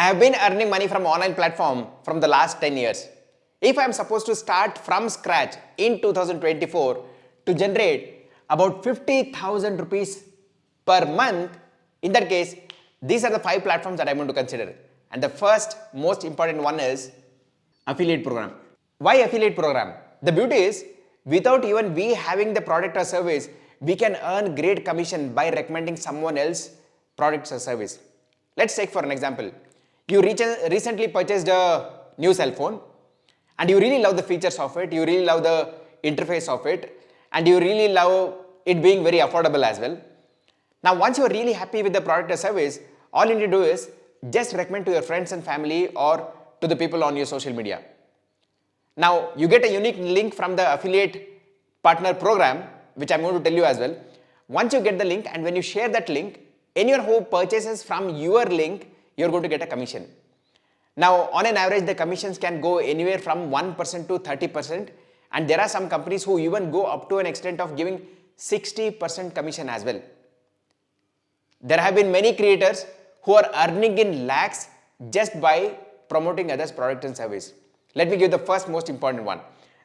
I have been earning money from online platform from the last 10 years. If I am supposed to start from scratch in 2024 to generate about 50,000 rupees per month, in that case, these are the 5 platforms that I'm going to consider. And the first most important one is affiliate program. Why affiliate program? The beauty is, without even we having the product or service, we can earn great commission by recommending someone else products or service. Let's take for an example. You recently purchased a new cell phone and you really love the features of it, you really love the interface of it, and you really love it being very affordable as well. Now once you are really happy with the product or service, all you need to do is just recommend to your friends and family or to the people on your social media. Now you get a unique link from the affiliate partner program, which I'm going to tell you as well. Once you get the link and when you share that link, anyone who purchases from your link, you're going to get a commission. Now on an average, the commissions can go anywhere from 1% to 30%, and there are some companies who even go up to an extent of giving 60% commission as well. There have been many creators who are earning in lakhs just by promoting others' product and service. Let me give the first most important one.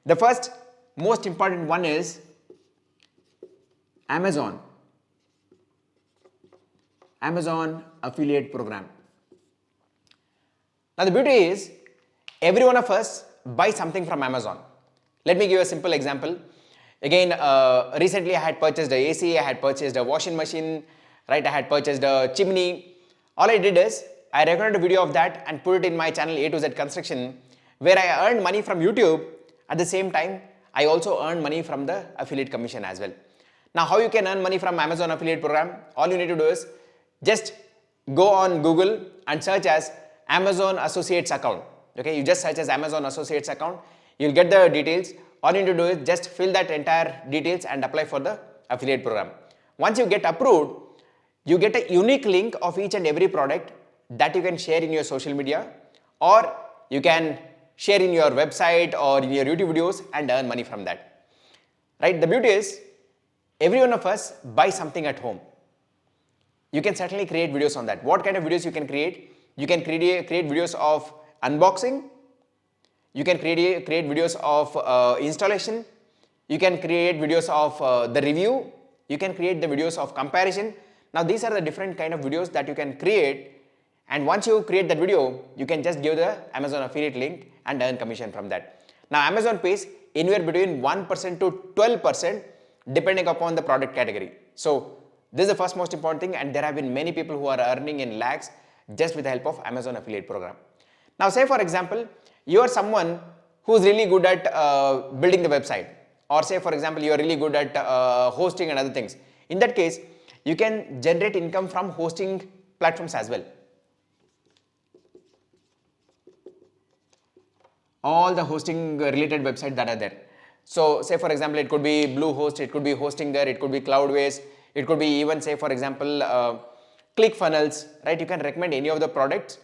The first most important one is Amazon affiliate program. Now the beauty is, every one of us buy something from Amazon. Let me give a simple example. Again, recently I had purchased a AC, I had purchased a washing machine, right? I had purchased a chimney. All I did is, I recorded a video of that and put it in my channel A to Z Construction, where I earned money from YouTube. At the same time, I also earned money from the affiliate commission as well. Now how you can earn money from Amazon affiliate program? All you need to do is, just go on Google and search as Amazon Associates account. Okay, you just search as Amazon Associates account. You'll get the details. All you need to do is just fill that entire details and apply for the affiliate program. Once you get approved, you get a unique link of each and every product that you can share in your social media, or you can share in your website or in your YouTube videos and earn money from that. Right? The beauty is, every one of us buy something at home. You can certainly create videos on that. What kind of videos you can create? You can create videos of unboxing. You can create videos of installation. You can create videos of the review. You can create the videos of comparison. Now these are the different kind of videos that you can create, and once you create that video, you can just give the Amazon affiliate link and earn commission from that. Now Amazon pays anywhere between 1% to 12% depending upon the product category. So this is the first most important thing, and there have been many people who are earning in lakhs just with the help of Amazon affiliate program. Now say for example, you are someone who is really good at building the website, or say for example, you are really good at hosting and other things. In that case, you can generate income from hosting platforms as well. All the hosting related websites that are there. So say for example, it could be Bluehost, it could be Hostinger, it could be Cloudways, it could be even say for example ClickFunnels, right? You can recommend any of the products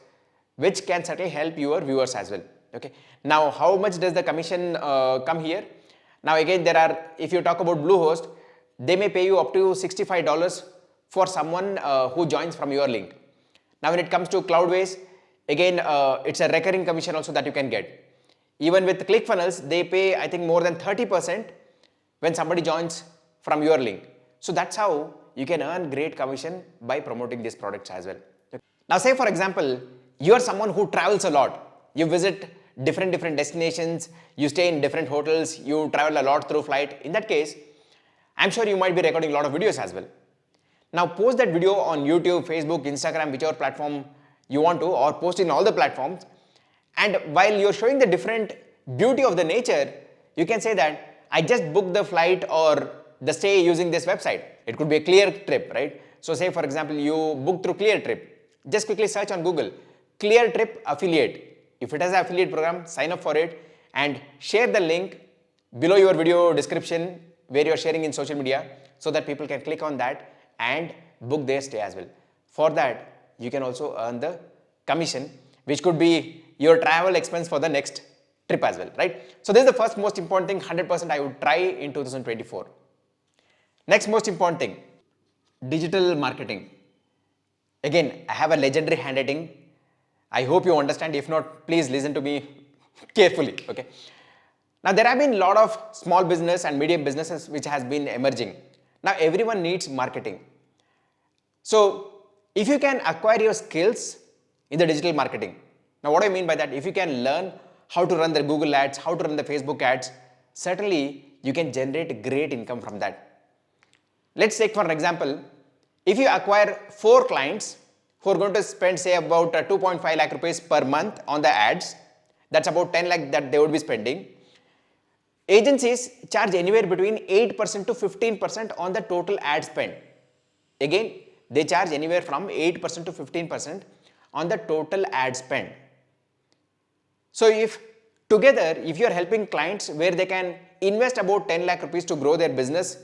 which can certainly help your viewers as well. Okay. Now how much does the commission come here? Now again, there are, if you talk about Bluehost, they may pay you up to $65 for someone who joins from your link. Now when it comes to Cloudways, again it's a recurring commission also that you can get. Even with ClickFunnels, they pay I think more than 30% when somebody joins from your link. So that's how you can earn great commission by promoting these products as well. Now say for example, you are someone who travels a lot. You visit different destinations, you stay in different hotels, you travel a lot through flight. In that case, I'm sure you might be recording a lot of videos as well. Now post that video on YouTube, Facebook, Instagram, whichever platform you want to, or post in all the platforms. And while you're showing the different beauty of the nature, you can say that I just booked the flight or the stay using this website. It could be a Clear Trip, right? So say for example, you book through Clear Trip. Just quickly search on Google, Clear Trip affiliate. If it has an affiliate program, sign up for it and share the link below your video description where you're sharing in social media, so that people can click on that and book their stay as well. For that, you can also earn the commission, which could be your travel expense for the next trip as well, right? So this is the first most important thing, 100% I would try in 2024. Next most important thing, digital marketing. Again, I have a legendary handwriting. I hope you understand. If not, please listen to me carefully. Okay. Now there have been a lot of small business and medium businesses which has been emerging. Now everyone needs marketing. So if you can acquire your skills in the digital marketing, now what I mean by that, if you can learn how to run the Google ads, how to run the Facebook ads, certainly you can generate great income from that. Let's take for an example, if you acquire 4 clients who are going to spend say about 2.5 lakh rupees per month on the ads, that's about 10 lakh that they would be spending. Agencies charge anywhere between 8% to 15% on the total ad spend. Again, they charge anywhere from 8% to 15% on the total ad spend. So if together, if you are helping clients where they can invest about 10 lakh rupees to grow their business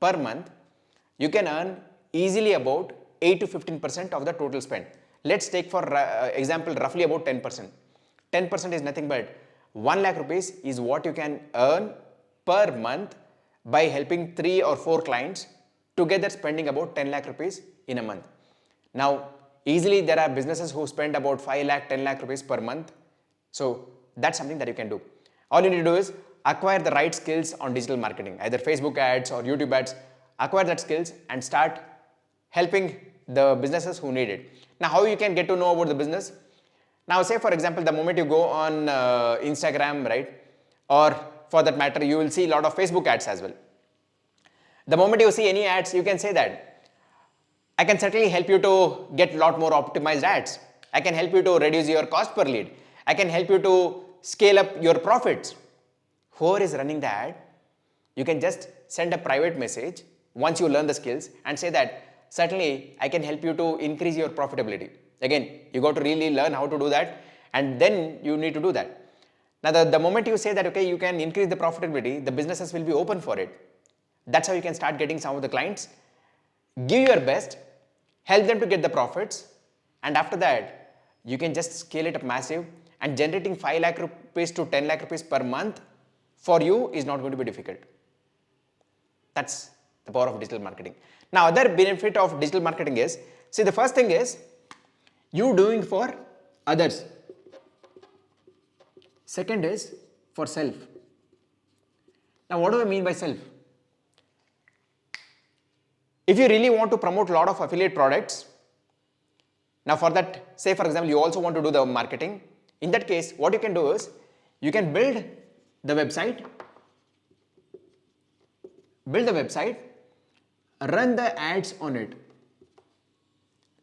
per month, you can earn easily about 8 to 15% of the total spend. Let's take for example roughly about 10%. 10% is nothing but 1 lakh rupees is what you can earn per month by helping 3 or 4 clients together spending about 10 lakh rupees in a month. Now easily there are businesses who spend about 5 lakh, 10 lakh rupees per month. So that's something that you can do. All you need to do is acquire the right skills on digital marketing, either Facebook ads or YouTube ads. Acquire that skills and start helping the businesses who need it. Now how you can get to know about the business? Now say for example, the moment you go on Instagram, right, or for that matter you will see a lot of Facebook ads as well. The moment you see any ads, you can say that I can certainly help you to get a lot more optimized ads. I can help you to reduce your cost per lead. I can help you to scale up your profits. Whoever is running the ad, you can just send a private message once you learn the skills and say that certainly I can help you to increase your profitability. Again, you got to really learn how to do that and then you need to do that. Now the moment you say that okay, you can increase the profitability, the businesses will be open for it. That's how you can start getting some of the clients. Give your best, help them to get the profits, and after that you can just scale it up massive, and generating 5 lakh rupees to 10 lakh rupees per month for you is not going to be difficult. That's the power of digital marketing. Now other benefit of digital marketing is, see the first thing is you doing for others. Second is for self. Now what do I mean by self? If you really want to promote a lot of affiliate products, now for that, say for example, you also want to do the marketing. In that case, what you can do is, you can build the website, run the ads on it.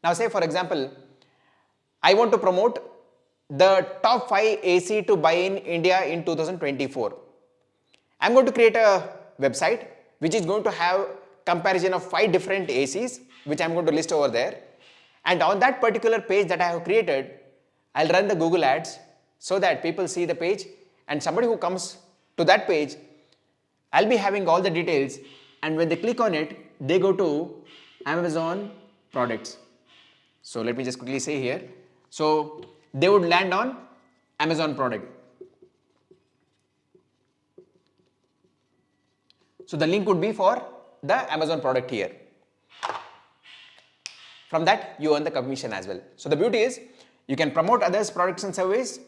Now say for example, I want to promote the top 5 AC to buy in India in 2024. I'm going to create a website which is going to have comparison of 5 different ACs which I'm going to list over there, and on that particular page that I have created, I'll run the Google ads so that people see the page, and somebody who comes to that page, I'll be having all the details, and when they click on it, they go to Amazon products. So let me just quickly say here, so they would land on Amazon product. So the link would be for the Amazon product here. From that you earn the commission as well. So the beauty is you can promote others' products and services,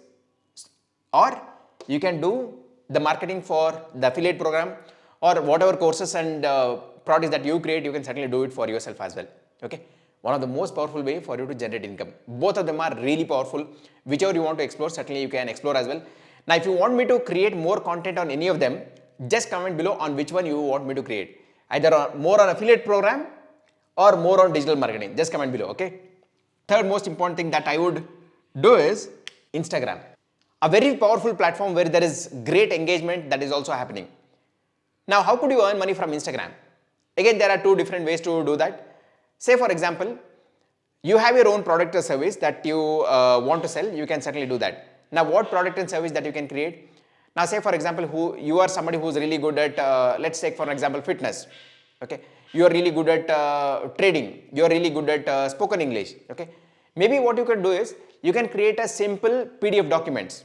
or you can do the marketing for the affiliate program, or whatever courses and products that you create, you can certainly do it for yourself as well. Okay, one of the most powerful way for you to generate income. Both of them are really powerful. Whichever you want to explore, certainly you can explore as well. Now if you want me to create more content on any of them, just comment below on which one you want me to create. Either more on affiliate program or more on digital marketing. Just comment below, okay? Third most important thing that I would do is Instagram. A very powerful platform where there is great engagement that is also happening. Now how could you earn money from Instagram? Again, there are 2 different ways to do that. Say for example, you have your own product or service that you want to sell, you can certainly do that. Now what product and service that you can create? Now say for example, you are somebody who is really good at, let's take for example fitness, okay? You are really good at trading, you are really good at spoken English, okay? Maybe what you can do is, you can create a simple PDF documents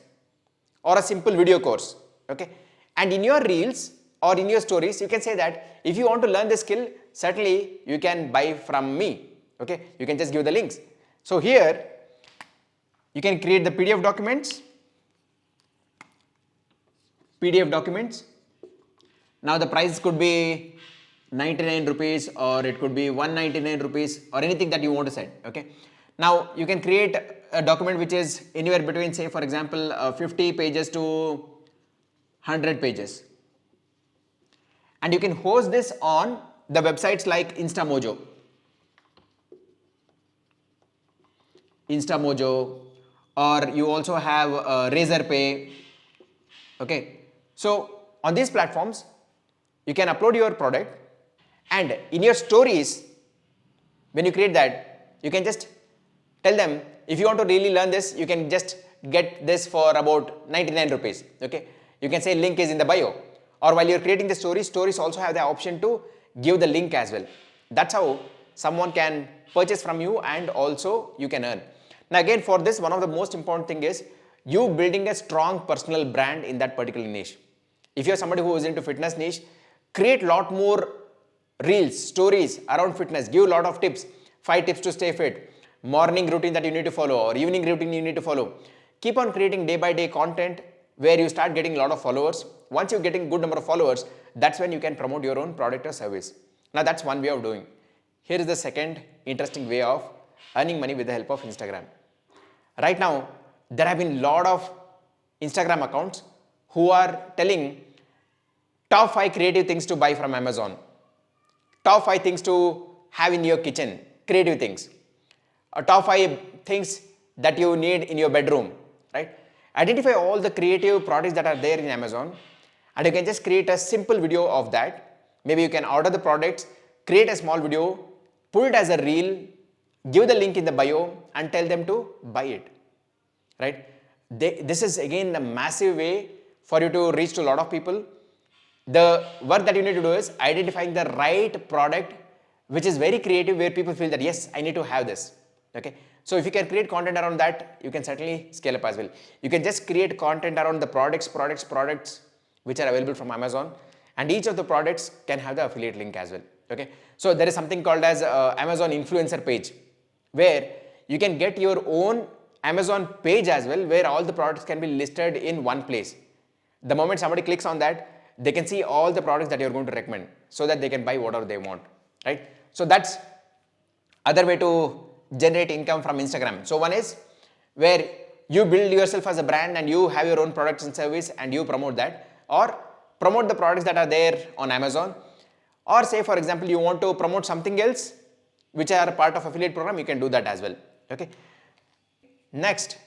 or a simple video course, okay? And in your reels or in your stories, you can say that if you want to learn the skill, certainly you can buy from me, okay? You can just give the links. So here, You can create the PDF documents. PDF documents. Now the price could be 99 rupees or it could be 199 rupees or anything that you want to set. Okay. Now you can create a document which is anywhere between, say for example, 50 pages to 100 pages. And you can host this on the websites like InstaMojo, or you also have Razorpay. Okay, so on these platforms you can upload your product, and in your stories when you create that, you can just tell them if you want to really learn this, you can just get this for about 99 rupees. Okay, you can say link is in the bio, or while you're creating the stories also have the option to give the link as well. That's how someone can purchase from you and also you can earn. Now again, for this, one of the most important thing is you building a strong personal brand in that particular niche. If you're somebody who is into fitness niche, create lot more reels, stories around fitness, give a lot of tips, 5 tips to stay fit, morning routine that you need to follow or evening routine you need to follow. Keep on creating day by day content where you start getting a lot of followers. Once you're getting good number of followers, that's when you can promote your own product or service. Now that's one way of doing. Here is the second interesting way of earning money with the help of Instagram. Right now, there have been a lot of Instagram accounts who are telling top 5 creative things to buy from Amazon, top 5 things to have in your kitchen, creative things, or top 5 things that you need in your bedroom, right? Identify all the creative products that are there in Amazon, and you can just create a simple video of that. Maybe you can order the products, create a small video, put it as a reel, give the link in the bio and tell them to buy it, right? This is again a massive way for you to reach to a lot of people. The work that you need to do is identifying the right product which is very creative, where people feel that yes, I need to have this. Okay, so if you can create content around that, you can certainly scale up as well. You can just create content around the products which are available from Amazon, and each of the products can have the affiliate link as well. Okay, so there is something called as Amazon influencer page, where you can get your own Amazon page as well, where all the products can be listed in one place. The moment somebody clicks on that, they can see all the products that you're going to recommend, so that they can buy whatever they want, right? So that's other way to generate income from Instagram. So one is where you build yourself as a brand and you have your own products and service and you promote that, or promote the products that are there on Amazon, or say for example you want to promote something else which are part of affiliate program, you can do that as well. Okay, next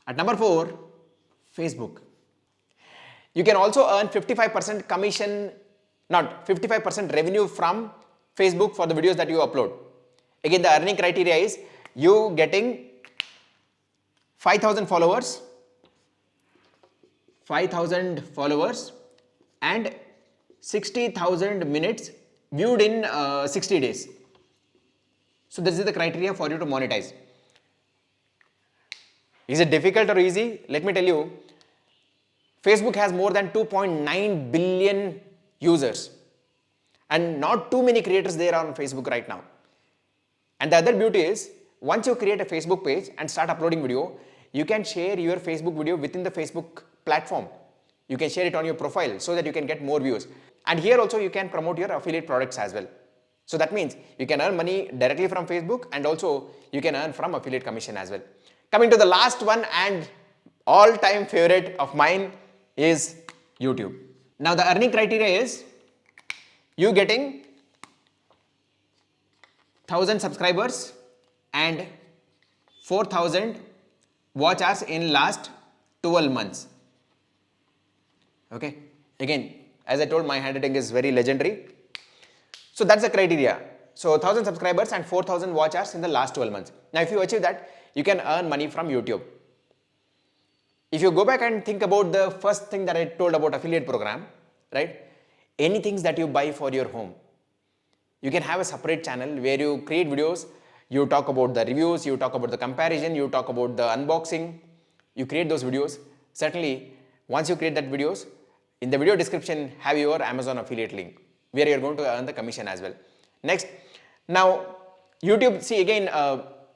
at number 4, Facebook. You can also earn 55% commission, not 55% revenue from Facebook for the videos that you upload. Again, the earning criteria is you getting 5,000 followers and 60,000 minutes viewed in 60 days. So this is the criteria for you to monetize. Is it difficult or easy? Let me tell you, Facebook has more than 2.9 billion users, and not too many creators there on Facebook right now. And the other beauty is, once you create a Facebook page and start uploading video, you can share your Facebook video within the Facebook platform. You can share it on your profile so that you can get more views. And here also you can promote your affiliate products as well. So that means you can earn money directly from Facebook, and also you can earn from affiliate commission as well. Coming to the last one and all-time favorite of mine is YouTube. Now the earning criteria is you getting 1,000 subscribers and 4,000 watch hours in last 12 months. Okay, again, as I told, my handwriting is very legendary. So that's the criteria. So 1,000 subscribers and 4,000 watch hours in the last 12 months. Now if you achieve that, you can earn money from YouTube. If you go back and think about the first thing that I told about affiliate program, right? Anything that you buy for your home, you can have a separate channel where you create videos, you talk about the reviews, you talk about the comparison, you talk about the unboxing, you create those videos. Certainly, once you create that videos, in the video description have your Amazon affiliate link where you're going to earn the commission as well. Next, now YouTube, see again,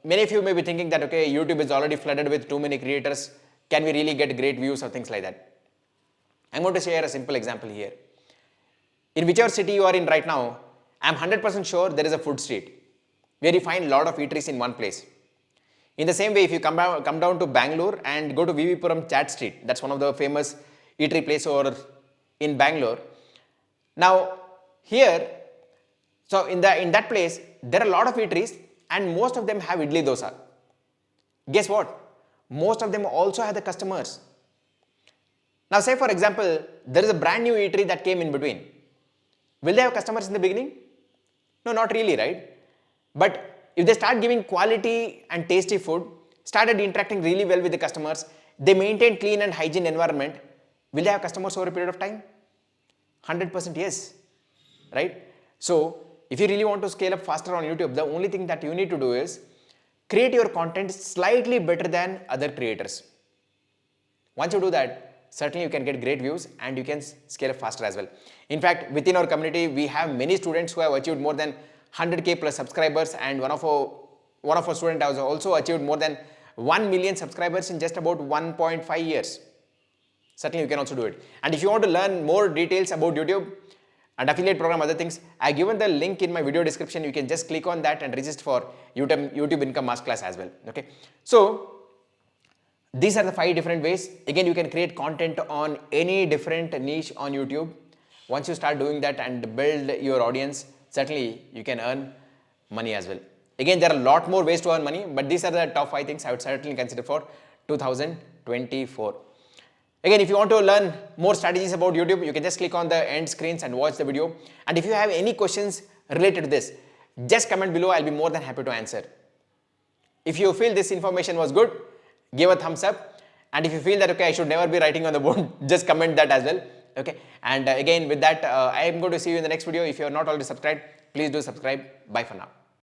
many of you may be thinking that, okay, YouTube is already flooded with too many creators. Can we really get great views or things like that? I'm going to share a simple example here. In whichever city you are in right now, I'm 100% sure there is a food street where you find a lot of eateries in one place. In the same way, if you come down to Bangalore and go to VV Chat Street, that's one of the famous eatery place over in Bangalore. Now, here, so in that place, there are a lot of eateries and most of them have idli dosa. Guess what? Most of them also have the customers. Now, say for example, there is a brand new eatery that came in between. Will they have customers in the beginning? No, not really, right? But if they start giving quality and tasty food, started interacting really well with the customers, they maintain clean and hygiene environment, will they have customers over a period of time? 100% yes, right? So, if you really want to scale up faster on YouTube, the only thing that you need to do is create your content slightly better than other creators. Once you do that, certainly you can get great views and you can scale up faster as well. In fact, within our community, we have many students who have achieved more than 100K plus subscribers, and one of our students has also achieved more than 1 million subscribers in just about 1.5 years. Certainly you can also do it. And if you want to learn more details about YouTube and affiliate program, other things, I given the link in my video description. You can just click on that and register for YouTube Income Masterclass as well. Okay. So these are the 5 different ways. Again, you can create content on any different niche on YouTube. Once you start doing that and build your audience, certainly you can earn money as well. Again, there are a lot more ways to earn money, but these are the top 5 things I would certainly consider for 2024. Again, if you want to learn more strategies about YouTube, you can just click on the end screens and watch the video. And if you have any questions related to this, just comment below. I'll be more than happy to answer. If you feel this information was good, give a thumbs up. And if you feel that, okay, I should never be writing on the board, just comment that as well. Okay. And again, with that, I am going to see you in the next video. If you are not already subscribed, please do subscribe. Bye for now.